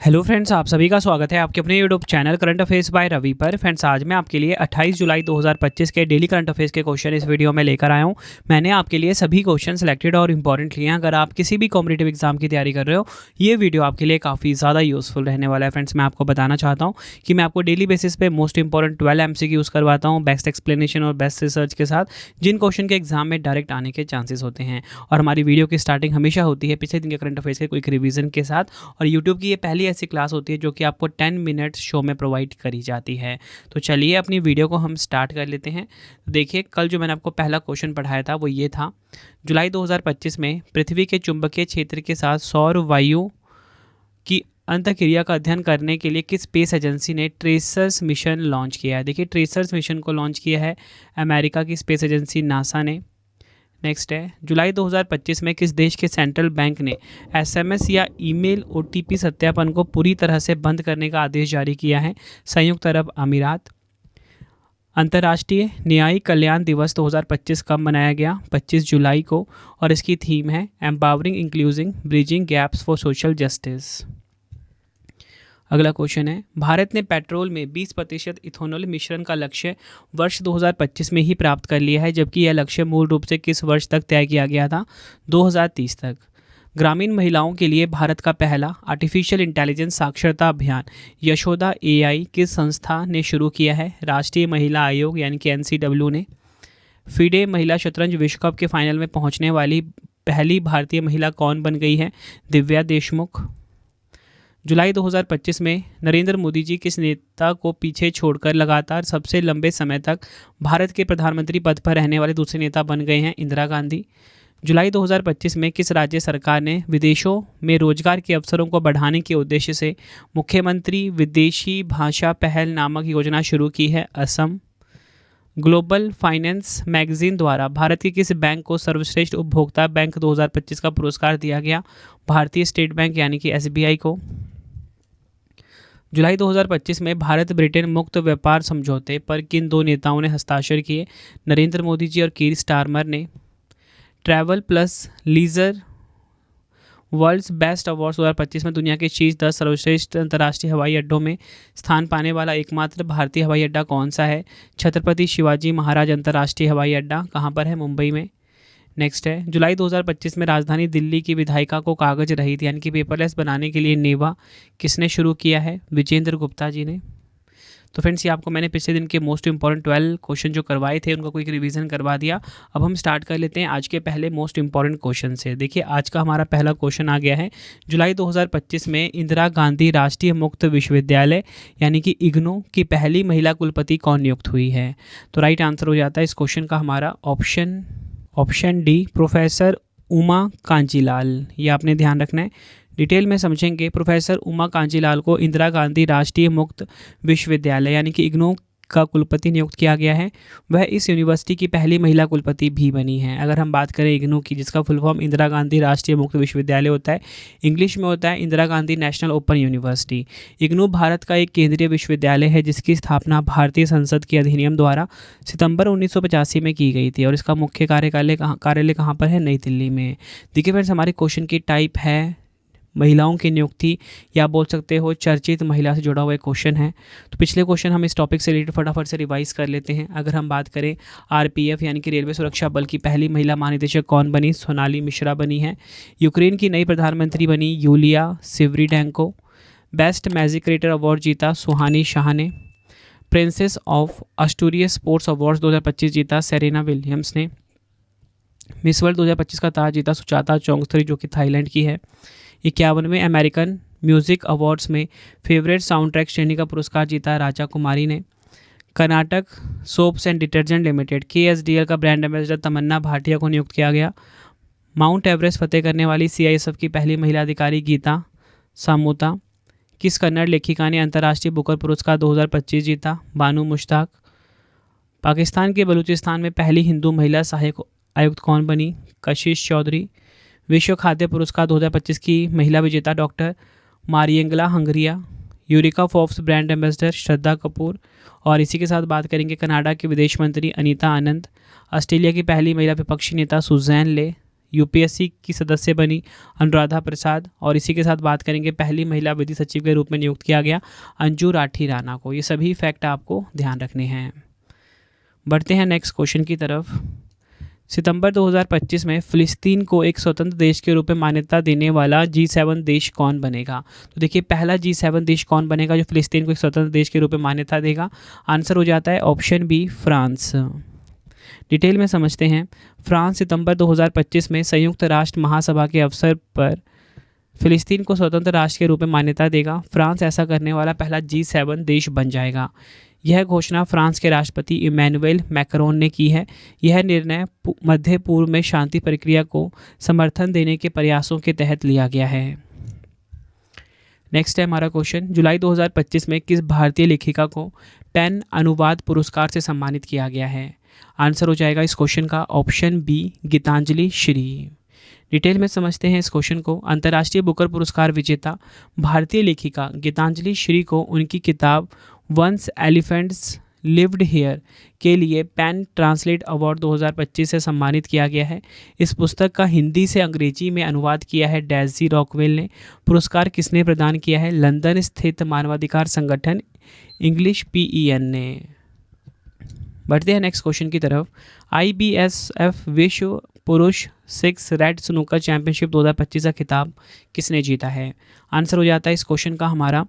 Hello friends, आप सभी का स्वागत है आपके अपने YouTube channel current affairs by Ravi पर। फ्रेंड्स, आज मैं आपके लिए 28 जुलाई 2025 के डेली करंट अफेयर्स के क्वेश्चन इस वीडियो में लेकर आया हूं। मैंने आपके लिए सभी क्वेश्चन सेलेक्टेड और इंपॉर्टेंट लिए हैं। अगर आप किसी भी कॉम्पिटिटिव एग्जाम की तैयारी कर रहे हो, ये वीडियो आपके लिए काफ़ी ज़्यादा यूजफुल रहने वाला है। फ्रेंड्स, मैं आपको बताना चाहता हूँ कि मैं आपको डेली बेसिस पे मोस्ट इंपॉर्टेंट 12 MCQ करवाता हूँ, बेस्ट एक्सप्लेनेशन और बेस्ट रिसर्च के साथ, जिन क्वेश्चन के एग्जाम में डायरेक्ट आने के चांसेस होते हैं। और हमारी वीडियो की स्टार्टिंग हमेशा होती है पिछले दिन के करंट अफेयर्स के क्विक रिवीजन के साथ। और यूट्यूब की ये पहली ऐसी क्लास होती है जो कि आपको 10 मिनट्स शो में प्रोवाइड करी जाती है। तो चलिए अपनी वीडियो को हम स्टार्ट कर लेते हैं। देखिए, कल जो मैंने आपको पहला क्वेश्चन पढ़ाया था वो ये था, जुलाई 2025 में पृथ्वी के चुंबकीय क्षेत्र के साथ सौर वायु की अंतःक्रिया का अध्ययन करने के लिए किस स्पेस एजेंसी ने ट्रेसर्स मिशन लॉन्च किया है। देखिए, ट्रेसर्स मिशन को लॉन्च किया है अमेरिका की स्पेस एजेंसी नासा ने। नेक्स्ट है, जुलाई 2025 में किस देश के सेंट्रल बैंक ने SMS या ईमेल OTP सत्यापन को पूरी तरह से बंद करने का आदेश जारी किया है। संयुक्त अरब अमीरात। अंतर्राष्ट्रीय न्यायिक कल्याण दिवस 2025 कब मनाया गया? 25 जुलाई को। और इसकी थीम है empowering including bridging gaps for social justice. अगला क्वेश्चन है, भारत ने पेट्रोल में 20% इथेनॉल मिश्रण का लक्ष्य वर्ष 2025 में ही प्राप्त कर लिया है, जबकि यह लक्ष्य मूल रूप से किस वर्ष तक तय किया गया था? 2030 तक। ग्रामीण महिलाओं के लिए भारत का पहला आर्टिफिशियल इंटेलिजेंस साक्षरता अभियान यशोदा AI किस संस्था ने शुरू किया है? राष्ट्रीय महिला आयोग यानी कि NCW ने। FIDE महिला शतरंज विश्व कप के फाइनल में पहुंचने वाली पहली भारतीय महिला कौन बन गई है? दिव्या देशमुख। जुलाई 2025 में नरेंद्र मोदी जी किस नेता को पीछे छोड़कर लगातार सबसे लंबे समय तक भारत के प्रधानमंत्री पद पर रहने वाले दूसरे नेता बन गए हैं? इंदिरा गांधी। जुलाई 2025 में किस राज्य सरकार ने विदेशों में रोजगार के अवसरों को बढ़ाने के उद्देश्य से मुख्यमंत्री विदेशी भाषा पहल नामक योजना शुरू की है? असम। ग्लोबल फाइनेंस मैगजीन द्वारा भारत के किस बैंक को सर्वश्रेष्ठ उपभोक्ता बैंक 2025 का पुरस्कार दिया गया? भारतीय स्टेट बैंक यानी कि SBI को। जुलाई 2025 में भारत ब्रिटेन मुक्त व्यापार समझौते पर किन दो नेताओं ने हस्ताक्षर किए? नरेंद्र मोदी जी और कीर स्टारमर ने। Travel Plus Leisure World's Best Awards 2025 में दुनिया के शीर्ष 10 सर्वश्रेष्ठ अंतर्राष्ट्रीय हवाई अड्डों में स्थान पाने वाला एकमात्र भारतीय हवाई अड्डा कौन सा है? छत्रपति शिवाजी महाराज अंतर्राष्ट्रीय हवाई अड्डा। कहाँ पर है? मुंबई में। नेक्स्ट है, जुलाई 2025 में राजधानी दिल्ली की विधायिका को कागज रहित यानी कि पेपरलेस बनाने के लिए नेवा किसने शुरू किया है? विजेंद्र गुप्ता जी ने। तो फ्रेंड्स, ये आपको मैंने पिछले दिन के मोस्ट इंपॉर्टेंट 12 क्वेश्चन जो करवाए थे उनका कोई रिवीजन करवा दिया। अब हम स्टार्ट कर लेते हैं आज के पहले मोस्ट इंपॉर्टेंट क्वेश्चन से। देखिए, आज का हमारा पहला क्वेश्चन आ गया है, जुलाई 2025 में इंदिरा गांधी राष्ट्रीय मुक्त विश्वविद्यालय यानी कि IGNOU की पहली महिला कुलपति कौन नियुक्त हुई है? तो राइट आंसर हो जाता है इस क्वेश्चन का हमारा option D, professor Uma Kanjilal. ये आपने ध्यान रखना है। डिटेल में समझेंगे। प्रोफेसर उमा कांजीलाल को इंदिरा गांधी राष्ट्रीय मुक्त विश्वविद्यालय यानी कि IGNOU का कुलपति नियुक्त किया गया है। वह इस यूनिवर्सिटी की पहली महिला कुलपति भी बनी है। अगर हम बात करें IGNOU की, जिसका फुल फॉर्म इंदिरा गांधी राष्ट्रीय मुक्त विश्वविद्यालय होता है, इंग्लिश में होता है Indira Gandhi national open university. IGNOU Bharat का एक केंद्रीय विश्वविद्यालय है जिसकी स्थापना भारतीय संसद के अधिनियम द्वारा सितंबर 1985 में की गई थी। और इसका मुख्य कार्यालय कहाँ पर है? नई दिल्ली में। देखिए फ्रेंड्स, हमारे क्वेश्चन की टाइप है महिलाओं की नियुक्ति, या बोल सकते हो चर्चित महिला से जुड़ा हुआ एक क्वेश्चन है। तो पिछले क्वेश्चन हम इस टॉपिक से रिलेटेड फटाफट से रिवाइज कर लेते हैं। अगर हम बात करें RPF यानी कि रेलवे सुरक्षा बल की पहली महिला महानिदेशक कौन बनी? सोनाली मिश्रा बनी है। यूक्रेन की नई प्रधानमंत्री बनी यूलिया सिवरीडेंको। बेस्ट मैजिस्ट्रेटर अवार्ड जीता सुहानी शाह ने। प्रिंसेस ऑफ अस्टूरियस स्पोर्ट्स अवार्ड्स 2025 जीता सेरेना विलियम्स ने। मिस वर्ल्ड 2025 का ताज जीता सुचाता चौंगथरी जो कि थाईलैंड की है। 51वें अमेरिकन म्यूजिक अवार्ड्स में फेवरेट साउंड ट्रैक श्रेणी का पुरस्कार जीता राजा कुमारी ने। Karnataka soaps and detergent limited KSDL का ब्रांड एम्बेसडर तमन्ना भाटिया को नियुक्त किया गया। माउंट एवरेस्ट फतेह करने वाली CISF की पहली महिला अधिकारी गीता सामोता। किस कन्नड़ लेखिका ने अंतर्राष्ट्रीय बुकर पुरस्कार 2025 जीता? बानू मुश्ताक। पाकिस्तान के बलूचिस्तान में पहली हिंदू महिला सहायक आयुक्त कौन बनी? कशिश चौधरी। विश्व खाद्य पुरस्कार 2025 की महिला विजेता doctor मारियंगला हंगरिया। Eureka Forbes brand ambassador Shraddha Kapoor. और इसी के साथ बात करेंगे कनाडा के विदेश मंत्री अनीता आनंद। ऑस्ट्रेलिया की पहली महिला विपक्षी नेता सुजैन ले। यूपीएससी की सदस्य बनी अनुराधा प्रसाद, और इसी के साथ बात करेंगे पहली महिला विधि सचिव के रूप में नियुक्त किया गया अंजू राठी राणा को। ये सभी फैक्ट आपको ध्यान रखने हैं। बढ़ते हैं नेक्स्ट क्वेश्चन की तरफ। सितंबर 2025 में फ़िलिस्तीन को एक स्वतंत्र देश के रूप में मान्यता देने वाला G7 देश कौन बनेगा? तो देखिए पहला G7 देश कौन बनेगा जो फ़िलिस्तीन को एक स्वतंत्र देश के रूप में मान्यता देगा? आंसर हो जाता है ऑप्शन बी, फ्रांस। डिटेल में समझते हैं। फ्रांस सितंबर 2025 में संयुक्त राष्ट्र महासभा के अवसर पर फ़िलिस्तीन को स्वतंत्र राष्ट्र के रूप में मान्यता देगा। फ्रांस ऐसा करने वाला पहला G7 देश बन जाएगा। यह घोषणा फ्रांस के राष्ट्रपति इमैनुएल मैक्रोन ने की है। यह निर्णय मध्य पूर्व में शांति प्रक्रिया को समर्थन देने के प्रयासों के तहत लिया गया है। नेक्स्ट है हमारा क्वेश्चन, जुलाई 2025 में किस भारतीय लेखिका को पेन अनुवाद पुरस्कार से सम्मानित किया गया है? आंसर हो जाएगा इस क्वेश्चन का option B, Geetanjali Shree. Detail में समझते हैं इस क्वेश्चन को। अंतर्राष्ट्रीय बुकर पुरस्कार विजेता भारतीय लेखिका गीतांजलि श्री को उनकी किताब वंस एलिफेंट्स लिव्ड हियर के लिए पेन ट्रांसलेट अवार्ड 2025 से सम्मानित किया गया है। इस पुस्तक का हिंदी से अंग्रेजी में अनुवाद किया है डेजी रॉकवेल ने। पुरस्कार किसने प्रदान किया है? लंदन स्थित मानवाधिकार संगठन इंग्लिश PEN ने। बढ़ते हैं नेक्स्ट क्वेश्चन की तरफ। IBSF विश्व पुरुष 6 रेड स्नूकर चैंपियनशिप 2025 का खिताब किसने जीता है? आंसर हो जाता है इस क्वेश्चन का हमारा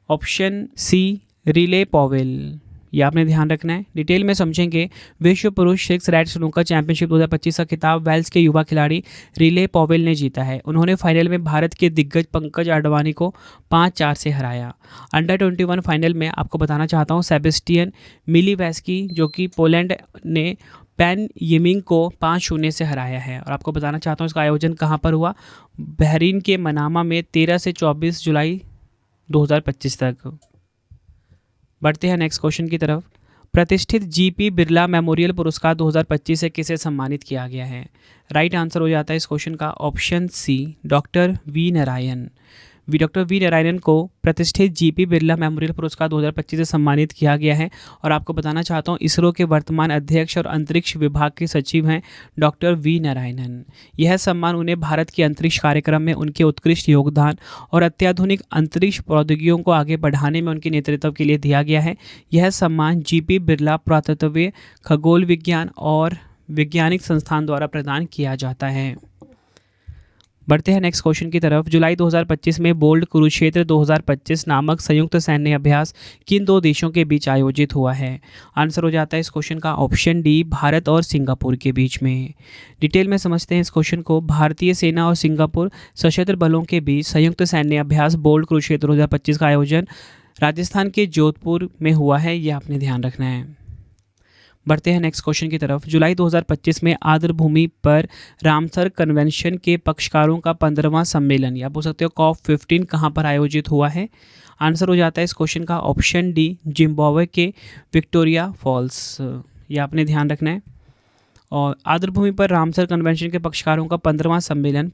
ऑप्शन सी, रिले पॉवेल। ये आपने ध्यान रखना है। डिटेल में समझेंगे। विश्व पुरुष 6 रेड स्नूकर चैंपियनशिप 2025 का खिताब वेल्स के युवा खिलाड़ी रिले पॉवेल ने जीता है। उन्होंने फाइनल में भारत के दिग्गज पंकज आडवाणी को 5-4 से हराया। अंडर 21 फाइनल में आपको बताना चाहता हूँ सेबेस्टियन मिलीवैस्की जो कि पोलैंड ने पैन यिमिंग को 5-0 से हराया है। और आपको बताना चाहता हूँ इसका आयोजन कहाँ पर हुआ? बहरीन के मनामा में 13 से 24 जुलाई 2025 तक। बढ़ते हैं नेक्स्ट क्वेश्चन की तरफ। प्रतिष्ठित GP बिरला मेमोरियल पुरस्कार 2025 से किसे सम्मानित किया गया है? राइट आंसर हो जाता है इस क्वेश्चन का option C, doctor V Narayanan को प्रतिष्ठित GP बिरला मेमोरियल पुरस्कार 2025 से सम्मानित किया गया है। और आपको बताना चाहता हूँ इसरो के वर्तमान अध्यक्ष और अंतरिक्ष विभाग के सचिव हैं डॉक्टर वी नारायणन। यह सम्मान उन्हें भारत के अंतरिक्ष कार्यक्रम में उनके उत्कृष्ट योगदान और अत्याधुनिक अंतरिक्ष प्रौद्योगिकियों को आगे बढ़ाने में उनके नेतृत्व के लिए दिया गया है। यह सम्मान GP बिरला पुरातत्व, खगोल विज्ञान और वैज्ञानिक संस्थान द्वारा प्रदान किया जाता है। बढ़ते हैं नेक्स्ट क्वेश्चन की तरफ। जुलाई 2025 में बोल्ड कुरुक्षेत्र 2025 नामक संयुक्त सैन्य अभ्यास किन 2 देशों के बीच आयोजित हुआ है? आंसर हो जाता है इस क्वेश्चन का ऑप्शन डी, भारत और सिंगापुर के बीच में। डिटेल में समझते हैं इस क्वेश्चन को। भारतीय सेना और सिंगापुर सशस्त्र बलों के बीच संयुक्त सैन्य अभ्यास बोल्ड कुरुक्षेत्र 2025 का आयोजन राजस्थान के जोधपुर में हुआ है। यह आपने ध्यान रखना है। बढ़ते हैं नेक्स्ट क्वेश्चन की तरफ। जुलाई 2025 में आर्द्रभूमि पर रामसर कन्वेंशन के पक्षकारों का 15वां सम्मेलन या बोल सकते हो COP15 कहाँ पर आयोजित हुआ है? आंसर हो जाता है इस क्वेश्चन का ऑप्शन डी, जिम्बाब्वे के विक्टोरिया फॉल्स। ये आपने ध्यान रखना है। और आर्द्रभूमि पर रामसर कन्वेंशन के पक्षकारों का 15वां सम्मेलन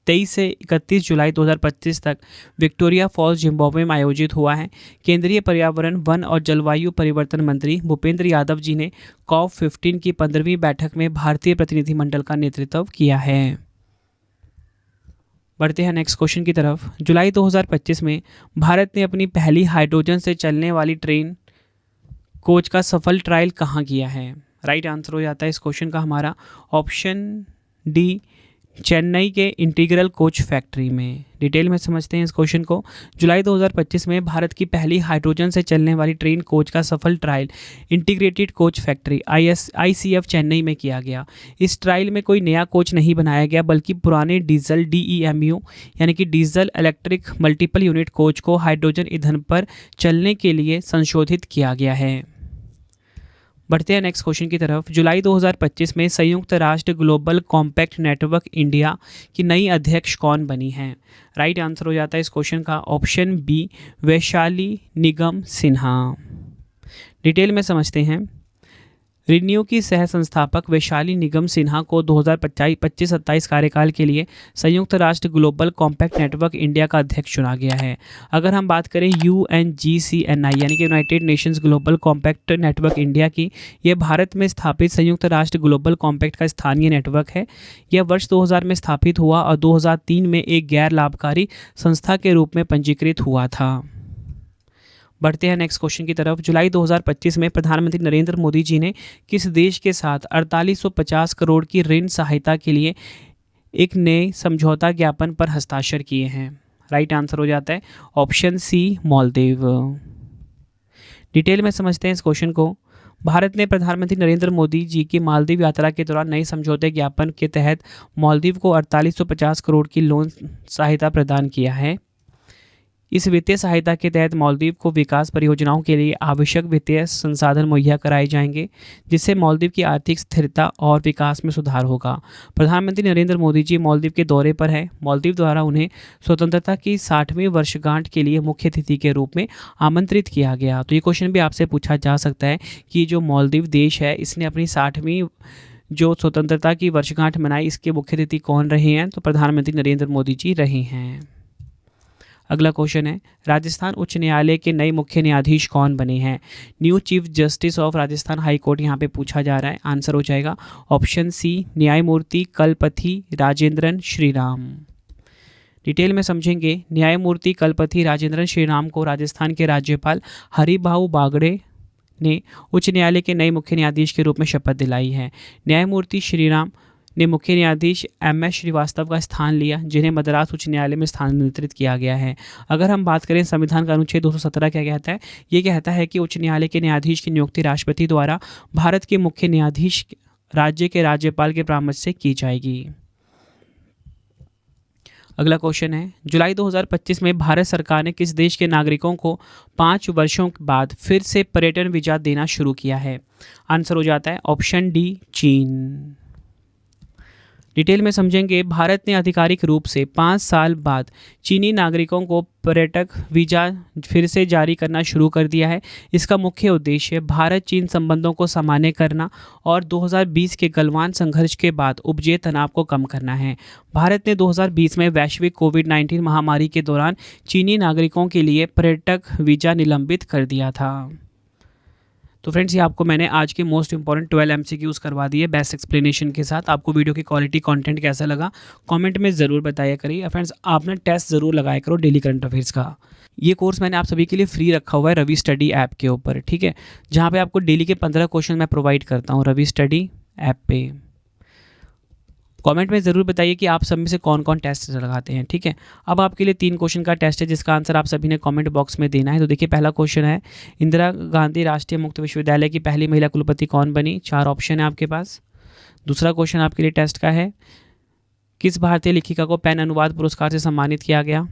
23 से 31 जुलाई 2025 तक विक्टोरिया फॉल्स जिम्बाब्वे में आयोजित हुआ है। केंद्रीय पर्यावरण, वन और जलवायु परिवर्तन मंत्री भूपेंद्र यादव जी ने COP15 की 15वीं बैठक में भारतीय प्रतिनिधिमंडल का नेतृत्व किया है। बढ़ते हैं नेक्स्ट क्वेश्चन की तरफ। जुलाई 2025 में भारत ने अपनी पहली हाइड्रोजन से चलने वाली ट्रेन कोच का सफल ट्रायल कहाँ किया है? राइट आंसर हो जाता है इस क्वेश्चन का हमारा ऑप्शन डी, चेन्नई के इंटीग्रल कोच फैक्ट्री में। डिटेल में समझते हैं इस क्वेश्चन को। जुलाई 2025 में भारत की पहली हाइड्रोजन से चलने वाली ट्रेन कोच का सफल trial integrated coach factory ICF Chennai में किया गया। इस ट्रायल में कोई नया कोच नहीं बनाया गया बल्कि पुराने डीजल DEMU यानी कि diesel electric multiple unit coach को हाइड्रोजन ईंधन पर चलने के लिए संशोधित किया गया है। बढ़ते हैं नेक्स्ट क्वेश्चन की तरफ। जुलाई 2025 में संयुक्त राष्ट्र ग्लोबल कॉम्पैक्ट नेटवर्क इंडिया की नई अध्यक्ष कौन बनी है? राइट आंसर हो जाता है इस क्वेश्चन का ऑप्शन बी, वैशाली निगम सिन्हा। डिटेल में समझते हैं। रिन्यू की सह संस्थापक वैशाली निगम सिन्हा को 2025-27 कार्यकाल के लिए संयुक्त राष्ट्र ग्लोबल कॉम्पैक्ट नेटवर्क इंडिया का अध्यक्ष चुना गया है। अगर हम बात करें UNGCNI यानी कि United Nations global compact network India की, यह भारत में स्थापित संयुक्त राष्ट्र ग्लोबल कॉम्पैक्ट का स्थानीय नेटवर्क है। यह वर्ष 2000 में स्थापित हुआ और 2003 में एक गैर लाभकारी संस्था के रूप में पंजीकृत हुआ था। बढ़ते हैं नेक्स्ट क्वेश्चन की तरफ। जुलाई 2025 में प्रधानमंत्री नरेंद्र मोदी जी ने किस देश के साथ 4850 करोड़ की ऋण सहायता के लिए एक नए समझौता ज्ञापन पर हस्ताक्षर किए हैं? राइट आंसर हो जाता है ऑप्शन सी, मालदीव। डिटेल में समझते हैं इस क्वेश्चन को। भारत ने प्रधानमंत्री नरेंद्र मोदी जी की मालदीव यात्रा के दौरान नए समझौते ज्ञापन के तहत मालदीव को 4850 करोड़ की लोन सहायता प्रदान किया है। इस वित्तीय सहायता के तहत मालदीव को विकास परियोजनाओं के लिए आवश्यक वित्तीय संसाधन मुहैया कराए जाएंगे, जिससे मालदीव की आर्थिक स्थिरता और विकास में सुधार होगा। प्रधानमंत्री नरेंद्र मोदी जी मालदीव के दौरे पर हैं। मालदीव द्वारा उन्हें स्वतंत्रता की 60वीं वर्षगांठ के लिए मुख्य अतिथि के रूप में आमंत्रित किया गया। तो ये क्वेश्चन भी आपसे पूछा जा सकता है कि जो मालदीव देश है, इसने अपनी 60वीं जो स्वतंत्रता की वर्षगांठ मनाई, इसके मुख्य अतिथि कौन रहे हैं? तो प्रधानमंत्री नरेंद्र मोदी जी रहे हैं। अगला क्वेश्चन है, राजस्थान उच्च न्यायालय के नए मुख्य न्यायाधीश कौन बने हैं? New chief justice of Rajasthan high court यहाँ पे पूछा जा रहा है। आंसर हो जाएगा ऑप्शन सी, न्यायमूर्ति कलपति राजेंद्रन श्रीराम। डिटेल में समझेंगे। न्यायमूर्ति कलपति राजेंद्रन श्रीराम को राजस्थान के राज्यपाल हरिभाऊ बागड़े ने उच्च न्यायालय के नए मुख्य न्यायाधीश के रूप में शपथ दिलाई है। न्यायमूर्ति श्रीराम ने मुख्य न्यायाधीश MS श्रीवास्तव का स्थान लिया, जिन्हें मद्रास उच्च न्यायालय में स्थानांतरित किया गया है। अगर हम बात करें संविधान का अनुच्छेद 217 क्या कहता है? ये कहता है कि उच्च न्यायालय के न्यायाधीश की नियुक्ति राष्ट्रपति द्वारा भारत के मुख्य न्यायाधीश राज्य के राज्यपाल के परामर्श से की जाएगी। अगला क्वेश्चन है, जुलाई 2025 में भारत सरकार ने किस देश के नागरिकों को 5 वर्षों के बाद फिर से पर्यटन वीजा देना शुरू किया है? आंसर हो जाता है ऑप्शन डी, चीन। डिटेल में समझेंगे। भारत ने आधिकारिक रूप से 5 साल बाद चीनी नागरिकों को पर्यटक वीज़ा फिर से जारी करना शुरू कर दिया है। इसका मुख्य उद्देश्य भारत चीन संबंधों को सामान्य करना और 2020 के गलवान संघर्ष के बाद उपजे तनाव को कम करना है। भारत ने 2020 में वैश्विक कोविड-19 महामारी के दौरान चीनी नागरिकों के लिए पर्यटक वीज़ा निलंबित कर दिया था। तो फ्रेंड्स, ये आपको मैंने आज के मोस्ट इंपॉर्टेंट 12 MCQs करवा दिए बेस्ट एक्सप्लेनेशन के साथ। आपको वीडियो की क्वालिटी कंटेंट कैसा लगा कमेंट में ज़रूर बताया करिए। फ्रेंड्स, आपने टेस्ट ज़रूर लगाया करो डेली करंट अफेयर्स का। ये कोर्स मैंने आप सभी के लिए फ्री रखा हुआ है रवि स्टडी ऐप के ऊपर, ठीक है, जहाँ पे आपको डेली के 15 क्वेश्चन मैं प्रोवाइड करता हूँ रवि स्टडी ऐप पे। कमेंट में ज़रूर बताइए कि आप सब में से कौन कौन टेस्ट लगाते हैं, ठीक है। अब आपके लिए 3 क्वेश्चन का टेस्ट है, जिसका आंसर आप सभी ने कमेंट बॉक्स में देना है। तो देखिए, पहला क्वेश्चन है, इंदिरा गांधी राष्ट्रीय मुक्त विश्वविद्यालय की पहली महिला कुलपति कौन बनी? 4 ऑप्शन है आपके पास। दूसरा क्वेश्चन आपके लिए टेस्ट का है, किस भारतीय लेखिका को पेन अनुवाद पुरस्कार से सम्मानित किया गया?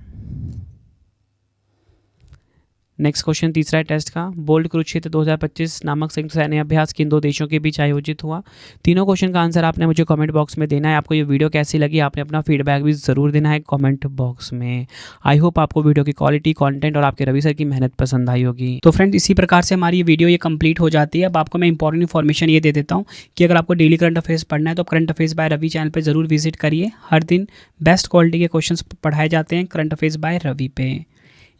नेक्स्ट क्वेश्चन तीसरा है टेस्ट का, बोल्ड कुरुक्षेत्र 2025 नामक संयुक्त सैन्य अभ्यास किन 2 देशों के बीच आयोजित हुआ? तीनों क्वेश्चन का आंसर आपने मुझे कमेंट बॉक्स में देना है। आपको ये वीडियो कैसी लगी आपने अपना फीडबैक भी ज़रूर देना है कमेंट बॉक्स में। आई होप आपको वीडियो की क्वालिटी, कंटेंट और आपके रवि सर की मेहनत पसंद आई होगी। तो फ्रेंड, इसी प्रकार से हमारी ये वीडियो ये कंप्लीट हो जाती है। अब आपको मैं इंपॉर्टेंट इन्फॉर्मेशन ये दे देता हूँ कि अगर आपको डेली करंट अफेयर्स पढ़ना है तो current affairs by Ravi channel पर जरूर विजिट करिए। हर दिन बेस्ट क्वालिटी के क्वेश्चन पढ़ाए जाते हैं करंट अफेयर्स बाय रवि पे।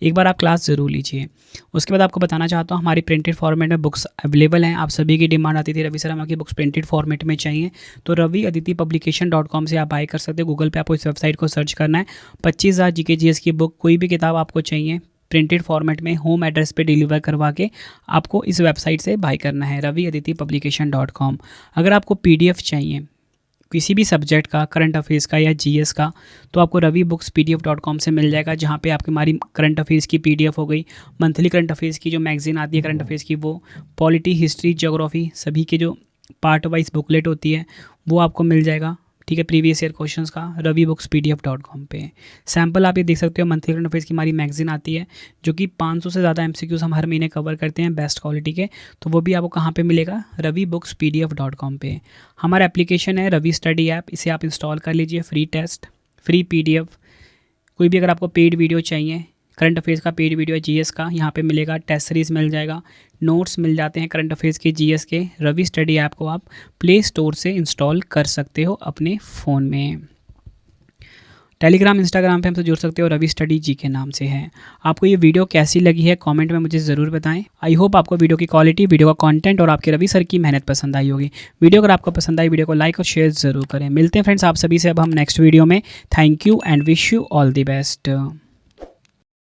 एक बार आप क्लास ज़रूर लीजिए। उसके बाद आपको बताना चाहता हूँ, हमारी प्रिंटेड फॉर्मेट में बुक्स अवेलेबल हैं। आप सभी की डिमांड आती थी रवि सर हमारी बुक्स प्रिंटेड फॉर्मेट में चाहिए, तो raviaditipublication.com से आप बाय कर सकते हो। गूगल पे आपको इस वेबसाइट को सर्च करना है। 25,000 GK GS की बुक, कोई भी किताब आपको चाहिए प्रिंटेड फॉर्मेट में होम एड्रेस पे डिलीवर करवा के आपको इस वेबसाइट से बाय करना है raviaditipublication.com। अगर आपको PDF चाहिए किसी भी सब्जेक्ट का, करंट अफेयर्स का या GS का, तो आपको ravibookspdf.com से मिल जाएगा, जहाँ पे आपकी हमारी करंट अफेयर्स की PDF हो गई, मंथली करंट अफेयर्स की जो मैगजीन आती है करंट अफेयर्स की, वो पॉलिटी, हिस्ट्री, ज्योग्राफी सभी के जो पार्ट वाइज बुकलेट होती है वो आपको मिल जाएगा, ठीक है, प्रीवियस ईयर क्वेश्चंस का ravibookspdf.com पे। सैम्पल आप ये देख सकते हो, मंथली करंट अफेयर्स की हमारी मैगजीन आती है जो कि 500 से ज़्यादा MCQs हम हर महीने कवर करते हैं बेस्ट क्वालिटी के, तो वो भी आपको कहाँ पे मिलेगा? ravibookspdf.com पे। हमारा एप्लीकेशन है रवि स्टडी ऐप, इसे आप इंस्टॉल कर लीजिए। फ्री टेस्ट, फ्री PDF, कोई भी अगर आपको पेड वीडियो चाहिए करंट अफेयर्स का पेड वीडियो है जीएस का, यहाँ पे मिलेगा। टेस्ट सीरीज़ मिल जाएगा, नोट्स मिल जाते हैं करंट अफेयर्स के जीएस के। रवि स्टडी ऐप को आप प्ले स्टोर से इंस्टॉल कर सकते हो अपने फ़ोन में। टेलीग्राम इंस्टाग्राम पे हमसे जुड़ सकते हो, रवि स्टडी जी के नाम से है। आपको ये वीडियो कैसी लगी है कमेंट में मुझे ज़रूर बताएं। आई होप आपको वीडियो की क्वालिटी, वीडियो का कंटेंट और आपके रवि सर की मेहनत पसंद आई होगी। वीडियो अगर आपको पसंद आई, वीडियो को लाइक और शेयर ज़रूर करें। मिलते हैं फ्रेंड्स आप सभी से अब हम नेक्स्ट वीडियो में। Thank you and wish you all the best.